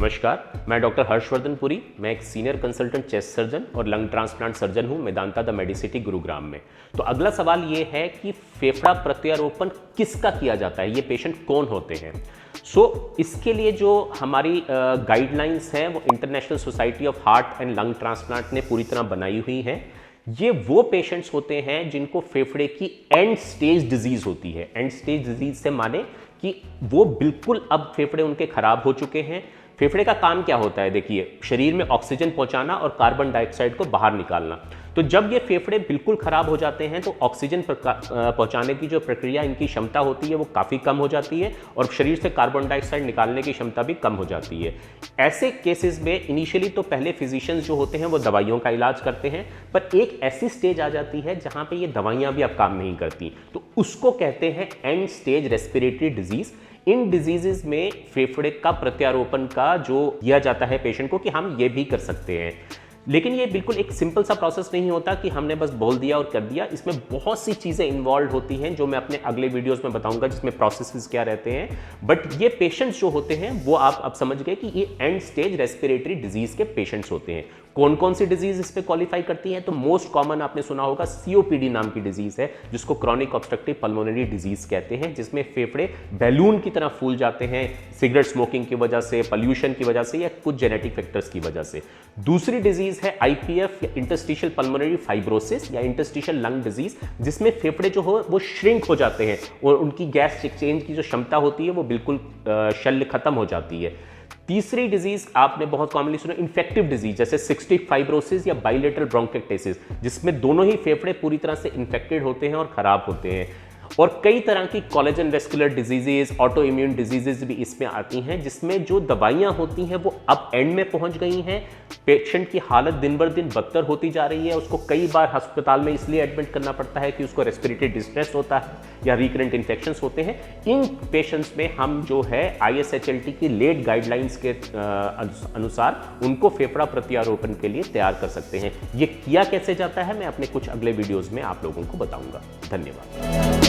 नमस्कार, मैं डॉक्टर हर्षवर्धन पुरी। मैं एक सीनियर कंसल्टेंट चेस्ट सर्जन और लंग ट्रांसप्लांट सर्जन हूं मेदांता द मेडिसिटी गुरुग्राम में। तो अगला सवाल ये है कि फेफड़ा प्रत्यारोपण किसका किया जाता है, ये पेशेंट कौन होते हैं। इसके लिए जो हमारी गाइडलाइंस हैं वो international society of heart and lung transplant ने पूरी तरह बनाई हुई हैं। ये वो पेशेंट्स होते हैं जिनको फेफड़े की एंड स्टेज डिजीज होती है। एंड स्टेज डिजीज से माने कि वो बिल्कुल अब फेफड़े उनके खराब हो चुके हैं। फेफड़े का काम क्या होता है, देखिए, शरीर में ऑक्सीजन पहुंचाना और कार्बन डाइऑक्साइड को बाहर निकालना। तो जब ये फेफड़े बिल्कुल खराब हो जाते हैं तो ऑक्सीजन पहुंचाने की जो प्रक्रिया इनकी क्षमता होती है वो काफ़ी कम हो जाती है और शरीर से कार्बन डाइऑक्साइड निकालने की क्षमता भी कम हो जाती है। ऐसे केसेस में इनिशियली तो पहले फिजिशियंस जो होते हैं वो दवाइयों का इलाज करते हैं, पर एक ऐसी स्टेज आ जाती है जहां पे ये दवाइयां भी अब काम नहीं करती, तो उसको कहते हैं and stage respiratory disease. In diseases में फेफड़े का प्रत्यारोपण का जो किया जाता है पेशेंट को कि हम ये भी कर सकते हैं, लेकिन ये बिल्कुल एक सिंपल सा प्रोसेस नहीं होता कि हमने बस बोल दिया और कर दिया। इसमें बहुत सी चीज़ें इन्वॉल्व होती हैं जो मैं अपने अगले वीडियोस में बताऊंगा, जिसमें प्रोसेसेस क्या रहते हैं। बट ये पेशेंट्स जो होते हैं वो आप अब समझ गए कि ये एंड स्टेज रेस्पिरेटरी डिजीज के पेशेंट्स होते हैं। कौन कौन सी डिजीज इस पे क्वालिफाई करती है, तो मोस्ट कॉमन आपने सुना होगा सीओपीडी नाम की डिजीज है, जिसको क्रॉनिक ऑब्स्ट्रक्टिव पल्मोनरी डिजीज कहते हैं, जिसमें फेफड़े बैलून की तरह फूल जाते हैं सिगरेट स्मोकिंग की वजह से, पॉल्यूशन की वजह से या कुछ जेनेटिक फैक्टर्स की वजह से। दूसरी डिजीज है आईपीएफ या इंटरस्टिशियल पल्मोनरी फाइब्रोसिस या इंटरस्टिशियल लंग डिजीज, जिसमें फेफड़े जो हो वो श्रिंक हो जाते हैं और उनकी गैस एक्सचेंज की जो क्षमता होती है वो बिल्कुल शल्य खत्म हो जाती है। तीसरी डिजीज आपने बहुत कॉमनली सुना, इन्फेक्टिव डिजीज, जैसे सिस्टिक फाइब्रोसिस या बाइलेटरल ब्रोंकाइटिस, जिसमें दोनों ही फेफड़े पूरी तरह से इन्फेक्टेड होते हैं और खराब होते हैं। और कई तरह की collagen vascular diseases, auto immune diseases भी इसमें आती हैं, जिसमें जो दवाइयां होती हैं वो अब एंड में पहुंच गई हैं। पेशेंट की हालत दिन बर दिन बदतर होती जा रही है, उसको कई बार अस्पताल में इसलिए एडमिट करना पड़ता है कि उसको रेस्पिरेटरी डिस्ट्रेस होता है या रिकरेंट इन्फेक्शंस होते हैं। इन पेशेंट्स में हम जो है ISHLT की लेट गाइडलाइंस के अनुसार उनको फेफड़ा प्रत्यारोपण के लिए तैयार कर सकते हैं। ये किया कैसे जाता है मैं अपने कुछ अगले वीडियोज में आप लोगों को बताऊंगा। धन्यवाद।